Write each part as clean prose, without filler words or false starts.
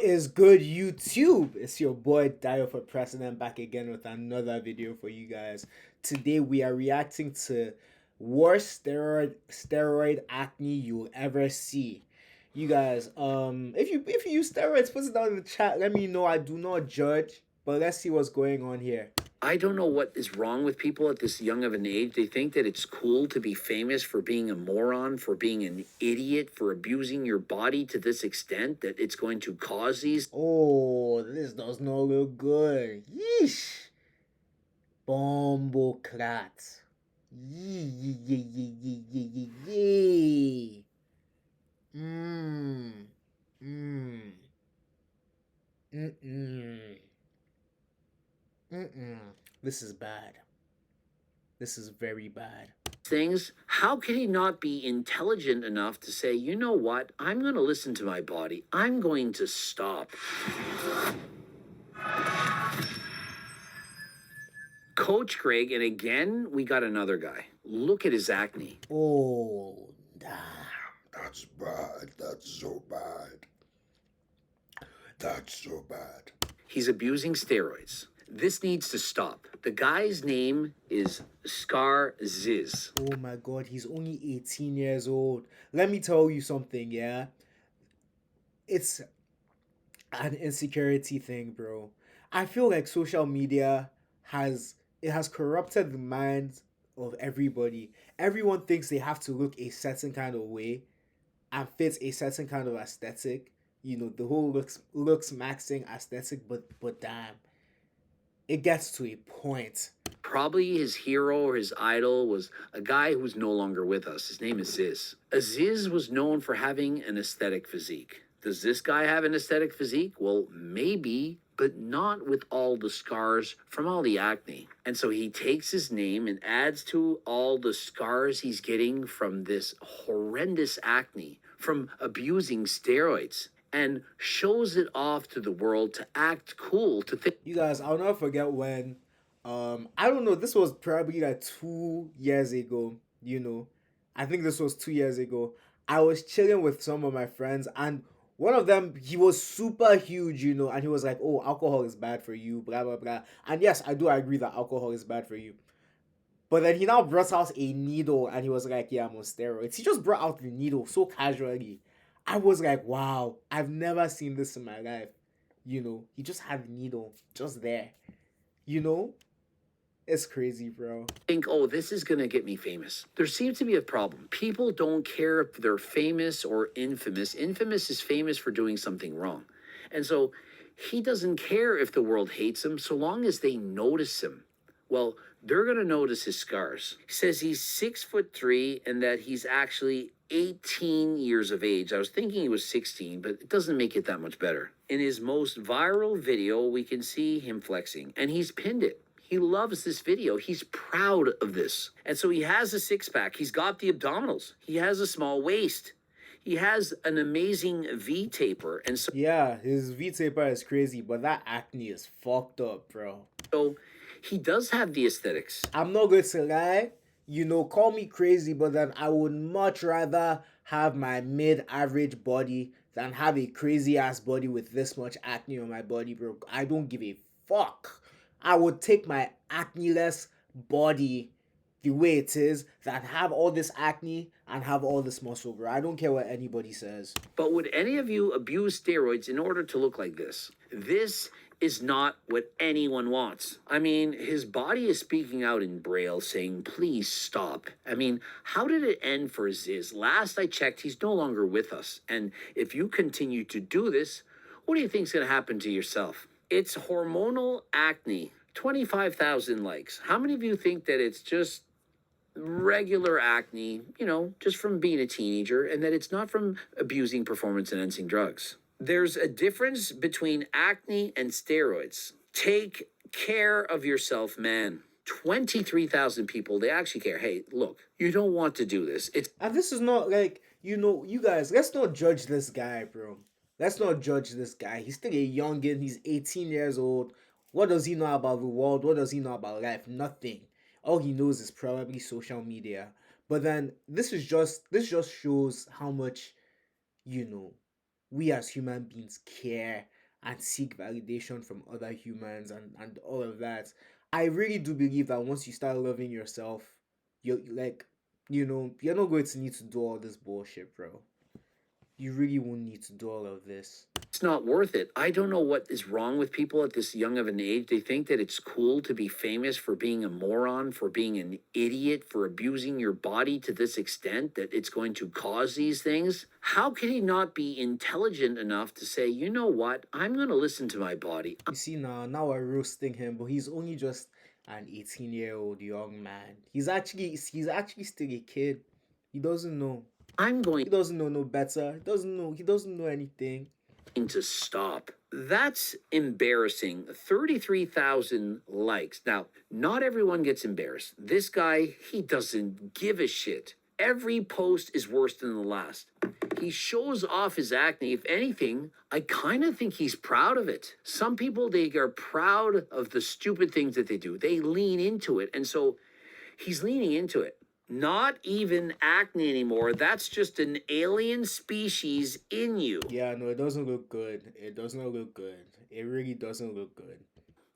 is good, YouTube? It's your boy Dio for President back again with another video for you guys. Today we are reacting to worst steroid acne you'll ever see. You guys, if you use steroids, put it down in the chat. Let me know. I do not judge, but let's see what's going on here. I don't know what is wrong with people at this young of an age. They think that it's cool to be famous for being a moron, for being an idiot, for abusing your body to this extent that it's going to cause these. Oh, this does not look good. Yeesh. Bombocrat. Yee yee yee yee yee yee yee yee. Mmm. Mmm. Mm-mm. Mm-mm. This is bad. This is very bad. Things, how can he not be intelligent enough to say, you know what, I'm going to listen to my body, I'm going to stop. Coach Greg, and again we got another guy. Look at his acne. Oh, damn. That's bad. That's so bad. That's so bad. He's abusing steroids. This needs to stop. The guy's name is Scar Ziz. Oh my god, he's only 18 years old. Let me tell you something, yeah? It's an insecurity thing, bro. I feel like social media has corrupted the minds of everybody. Everyone thinks they have to look a certain kind of way and fit a certain kind of aesthetic. You know, the whole looks maxing aesthetic, but damn, it gets to a point. Probably his hero or his idol was a guy who's no longer with us. His name is Ziz. Aziz was known for having an aesthetic physique. Does this guy have an aesthetic physique? Well, maybe, but not with all the scars from all the acne. And so he takes his name and adds to all the scars he's getting from this horrendous acne, from abusing steroids, and shows it off to the world to act cool, to think. You guys, I'll never forget when I don't know, this was probably like 2 years ago, you know. I think this was 2 years ago. I was chilling with some of my friends, and one of them, he was super huge, you know, and he was like, oh, alcohol is bad for you, blah blah blah. And yes, I do agree that alcohol is bad for you. But then he now brought out a needle and he was like, yeah, I'm on steroids. He just brought out the needle so casually. I was like, wow, I've never seen this in my life. You know, he just had the needle just there. You know? It's crazy, bro. Think, oh, this is going to get me famous. There seems to be a problem. People don't care if they're famous or infamous. Infamous is famous for doing something wrong. And so he doesn't care if the world hates him so long as they notice him. Well, they're going to notice his scars. He says he's 6'3" and that he's actually 18 years of age. I was thinking he was 16, but it doesn't make it that much better. In his most viral video, we can see him flexing, and he's pinned it. He loves this video. He's proud of this. And so he has a six-pack. He's got the abdominals. He has a small waist. He has an amazing V-taper. And so, yeah, his V-taper is crazy, but that acne is fucked up, bro. So he does have the aesthetics. I'm not going to lie. You know, call me crazy, but then I would much rather have my mid-average body than have a crazy-ass body with this much acne on my body, bro. I don't give a fuck. I would take my acne-less body the way it is than have all this acne and have all this muscle, bro. I don't care what anybody says. But would any of you abuse steroids in order to look like this? This is not what anyone wants. I mean, his body is speaking out in Braille saying, please stop. I mean, how did it end for Ziz? Last I checked, he's no longer with us. And if you continue to do this, what do you think is going to happen to yourself? It's hormonal acne. 25,000 likes. How many of you think that it's just regular acne, you know, just from being a teenager, and that it's not from abusing performance-enhancing drugs? There's a difference between acne and steroids. Take care of yourself, man. 23,000 people, they actually care. Hey, look, you don't want to do this. And this is not like, you know, you guys, let's not judge this guy, bro. Let's not judge this guy. He's still a youngin'. He's 18 years old. What does he know about the world? What does he know about life? Nothing. All he knows is probably social media. But then this just shows how much, you know, we as human beings care and seek validation from other humans and all of that. I really do believe that once you start loving yourself, you're like, you're not going to need to do all this bullshit, bro. You really won't need to do all of this. It's not worth it. I don't know what is wrong with people at this young of an age. They think that it's cool to be famous for being a moron, for being an idiot, for abusing your body to this extent that it's going to cause these things. How can he not be intelligent enough to say, you know what, I'm going to listen to my body. You see, now we're roasting him, but he's only just an 18-year-old young man. He's actually still a kid. He doesn't know. I'm going He doesn't know no better. He doesn't know anything. to stop. That's embarrassing. 33,000 likes. Now, not everyone gets embarrassed. This guy, he doesn't give a shit. Every post is worse than the last. He shows off his acne. If anything, I kind of think he's proud of it. Some people, they are proud of the stupid things that they do. They lean into it. And so he's leaning into it. Not even acne anymore. That's just an alien species in you. Yeah, no, it doesn't look good. It does not look good. It really doesn't look good.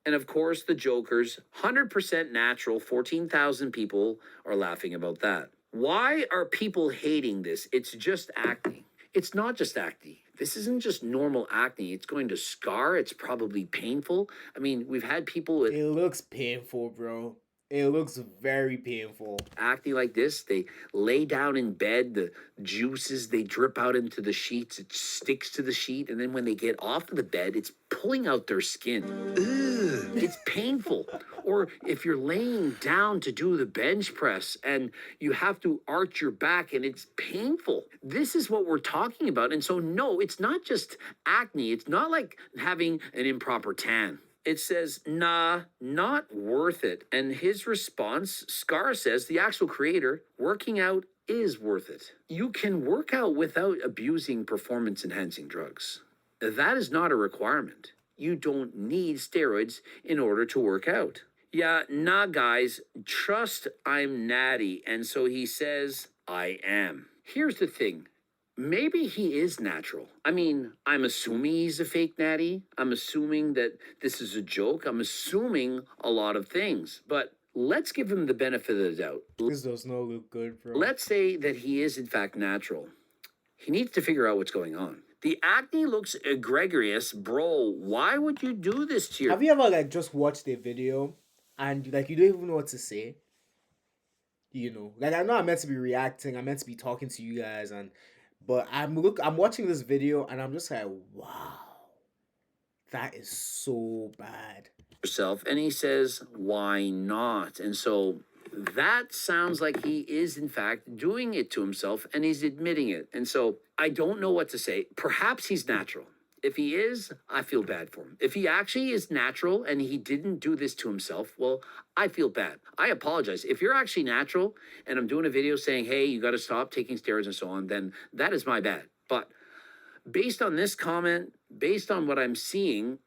And of course, the jokers, 100% natural, 14,000 people are laughing about that. Why are people hating this? It's just acne. It's not just acne. This isn't just normal acne. It's going to scar. It's probably painful. I mean, we've had people with It looks painful, bro. It looks very painful. acne like this. They lay down in bed, the juices, they drip out into the sheets. It sticks to the sheet. And then when they get off of the bed, it's pulling out their skin. Ugh, it's painful. Or if you're laying down to do the bench press and you have to arch your back and it's painful. This is what we're talking about. And so, no, it's not just acne. It's not like having an improper tan. It says, nah, not worth it. And his response, Scar says, the actual creator, working out is worth it. You can work out without abusing performance enhancing drugs. That is not a requirement. You don't need steroids in order to work out. Yeah, nah, guys, trust I'm natty. And so he says, I am. Here's the thing. Maybe he is natural. I mean, I'm assuming he's a fake natty. I'm assuming that this is a joke. I'm assuming a lot of things. But let's give him the benefit of the doubt. This does not look good, bro. Let's say that he is, in fact, natural. He needs to figure out what's going on. The acne looks egregious. Bro, why would you do this to your... Have you ever just watched a video and you don't even know what to say? I know I'm meant to be reacting, I'm meant to be talking to you guys, but I'm watching this video and I'm just like, wow, that is so bad. Yourself, and he says, why not? And so that sounds like he is in fact doing it to himself, and he's admitting it. And so I don't know what to say. Perhaps he's natural. If he is, I feel bad for him. If he actually is natural and he didn't do this to himself, well, I feel bad. I apologize. If you're actually natural and I'm doing a video saying, hey, you got to stop taking steroids and so on, then that is my bad. But based on this comment, based on what I'm seeing,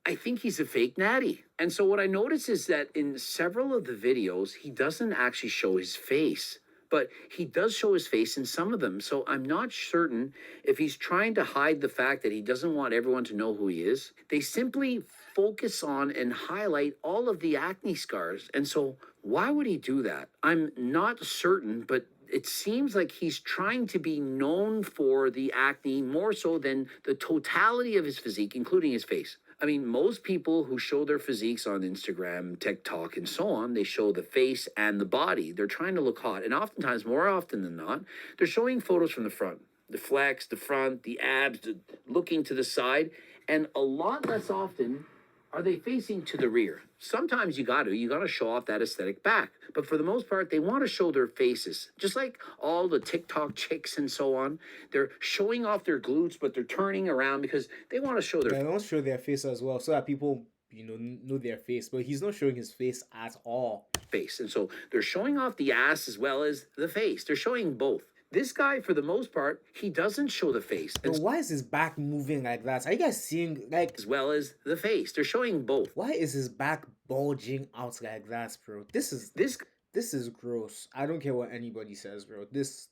I think he's a fake natty. And so what I notice is that in several of the videos, he doesn't actually show his face, but he does show his face in some of them. So I'm not certain if he's trying to hide the fact that he doesn't want everyone to know who he is. They simply focus on and highlight all of the acne scars. And so why would he do that? I'm not certain, but it seems like he's trying to be known for the acne more so than the totality of his physique, including his face. I mean, most people who show their physiques on Instagram, TikTok, and so on, they show the face and the body. They're trying to look hot. And oftentimes, more often than not, they're showing photos from the front. The flex, the front, the abs, looking to the side. And a lot less often are they facing to the rear. Sometimes you gotta show off that aesthetic back. But for the most part, they want to show their faces. Just like all the TikTok chicks and so on. They're showing off their glutes, but they're turning around because they want to show their... They don't show their face as well so that people, know their face. But he's not showing his face at all. face. And so they're showing off the ass as well as the face. They're showing both. This guy, for the most part, he doesn't show the face. But why is his back moving like that? Are you guys seeing, as well as the face. They're showing both. Why is his back bulging out like that, bro? This is gross. I don't care what anybody says, bro. This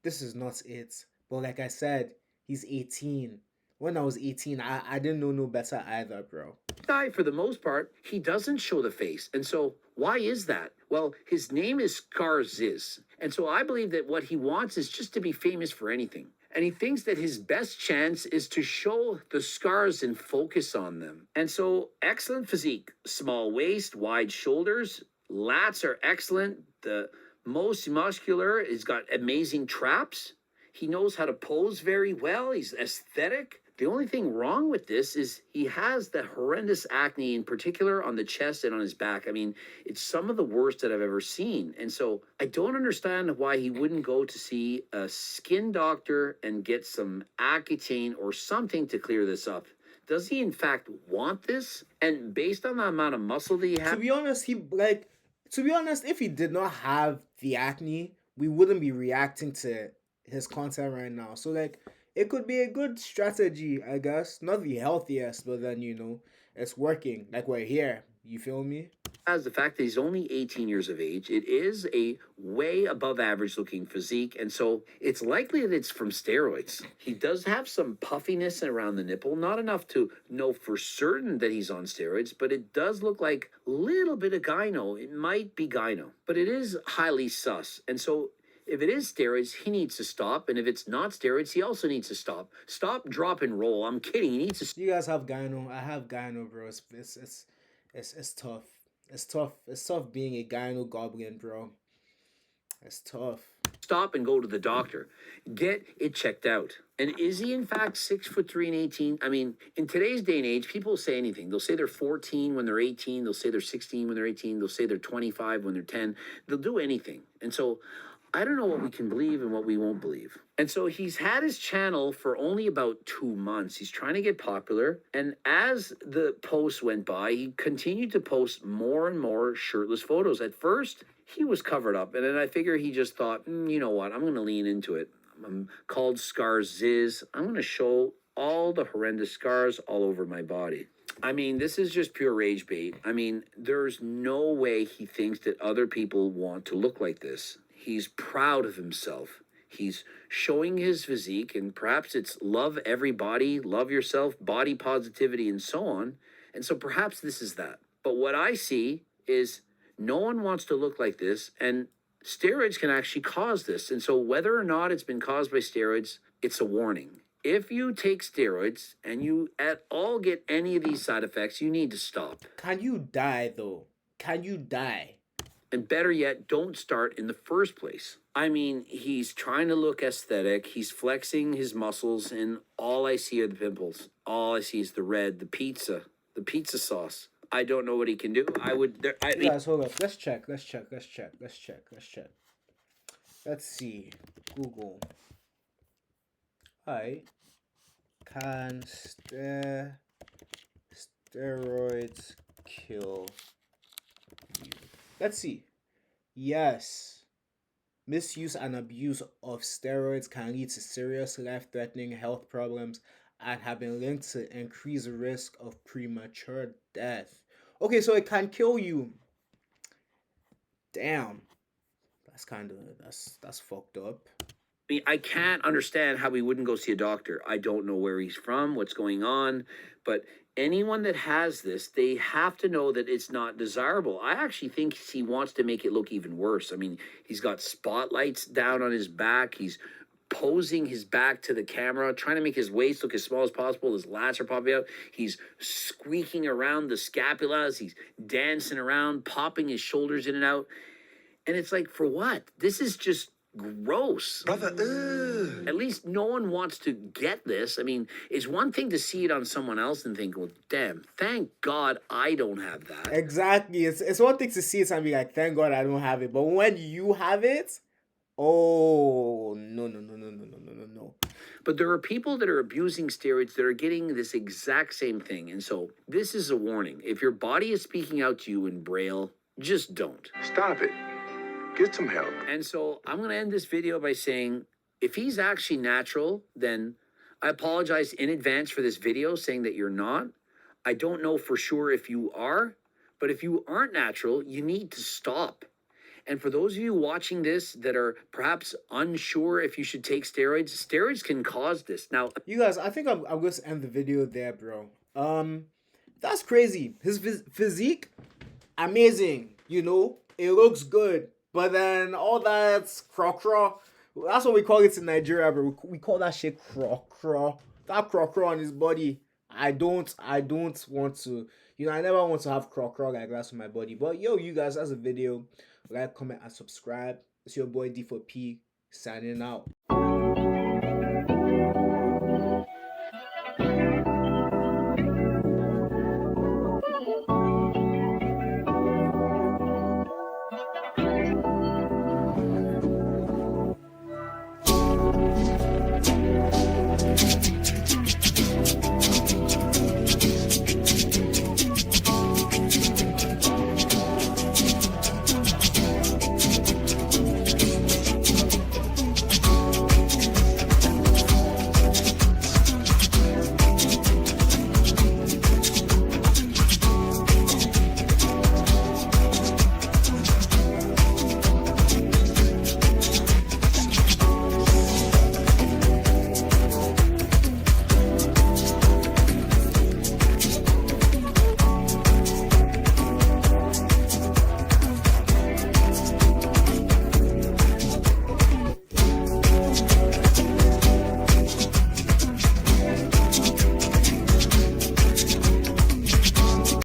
is not it. But like I said, he's 18. when I was 18, I didn't know no better either, bro. Guy, for the most part, he doesn't show the face. And so, why is that? Well, his name is Scarziz. And so, I believe that what he wants is just to be famous for anything. And he thinks that his best chance is to show the scars and focus on them. And so, excellent physique, small waist, wide shoulders, lats are excellent. The most muscular, he's got amazing traps. He knows how to pose very well. He's aesthetic. The only thing wrong with this is he has the horrendous acne, in particular on the chest and on his back. I mean, it's some of the worst that I've ever seen. And so I don't understand why he wouldn't go to see a skin doctor and get some Accutane or something to clear this up. Does he in fact want this? And based on the amount of muscle that he has, To be honest, if he did not have the acne, we wouldn't be reacting to his content right now. So like, it could be a good strategy, I guess. Not the healthiest, but then it's working. Like we're here. You feel me? as the fact that he's only 18 years of age. It is a way above average looking physique, and so it's likely that it's from steroids. He does have some puffiness around the nipple, not enough to know for certain that he's on steroids, but it does look like a little bit of gyno. It might be gyno, but it is highly sus. And so if it is steroids, he needs to stop. And if it's not steroids, he also needs to stop. Stop, drop, and roll. I'm kidding. He needs to You guys have gyno. I have gyno, bro. It's tough. It's tough. It's tough being a gyno goblin, bro. It's tough. stop and go to the doctor. Get it checked out. And is he in fact 6'3" and 18? I mean, in today's day and age, people say anything. They'll say they're 14 when they're 18. They'll say they're 16 when they're 18. They'll say they're 25 when they're 10. They'll do anything. And so I don't know what we can believe and what we won't believe. And so he's had his channel for only about 2 months. He's trying to get popular. And as the posts went by, he continued to post more and more shirtless photos. At first, he was covered up. And then I figure he just thought, you know what? I'm going to lean into it. I'm called Scarziz. I'm going to show all the horrendous scars all over my body. I mean, this is just pure rage bait. I mean, there's no way he thinks that other people want to look like this. He's proud of himself. He's showing his physique, and perhaps it's love everybody, love yourself, body positivity, and so on. And so perhaps this is that. But what I see is no one wants to look like this, and steroids can actually cause this. And so whether or not it's been caused by steroids, it's a warning. If you take steroids and you at all get any of these side effects, you need to stop. Can you die though? Can you die? And better yet, don't start in the first place. I mean, he's trying to look aesthetic. He's flexing his muscles, and all I see are the pimples. All I see is the red, the pizza sauce. I don't know what he can do. I mean, Guys, hold up. Let's check. Let's check. Let's see. Google. Hi. Can steroids kill you? Let's see. Yes. Misuse and abuse of steroids can lead to serious life-threatening health problems and have been linked to increased risk of premature death. Okay, so it can kill you. Damn. That's fucked up. mean, I can't understand how he wouldn't go see a doctor. I don't know where he's from, what's going on, but anyone that has this, they have to know that it's not desirable. I actually think he wants to make it look even worse. I mean, he's got spotlights down on his back. He's posing his back to the camera, trying to make his waist look as small as possible. His lats are popping out. He's squeaking around the scapulas. He's dancing around, popping his shoulders in and out. And it's like, for what? This is just gross. Brother, At least no one wants to get this. I mean, it's one thing to see it on someone else and think, well, damn, thank God I don't have that. Exactly. It's one thing to see it and be like, thank God I don't have it. But when you have it, oh no. But there are people that are abusing steroids that are getting this exact same thing. And so this is a warning. If your body is speaking out to you in Braille, just don't. stop it. Get some help. And so I'm going to end this video by saying, if he's actually natural, then I apologize in advance for this video saying that you're not. I don't know for sure if you are, but if you aren't natural, you need to stop. And for those of you watching this that are perhaps unsure if you should take steroids, steroids can cause this. Now, You guys, I think I'm going to end the video there, bro. That's crazy. His physique, amazing. You know, it looks good. But then all that craw. That's what we call it in Nigeria, bro. We call that shit craw. That craw on his body. I don't want to. You know, I never want to have craw like that on my body. But yo, you guys, that's a video. Like, comment, and subscribe. It's your boy D4P signing out.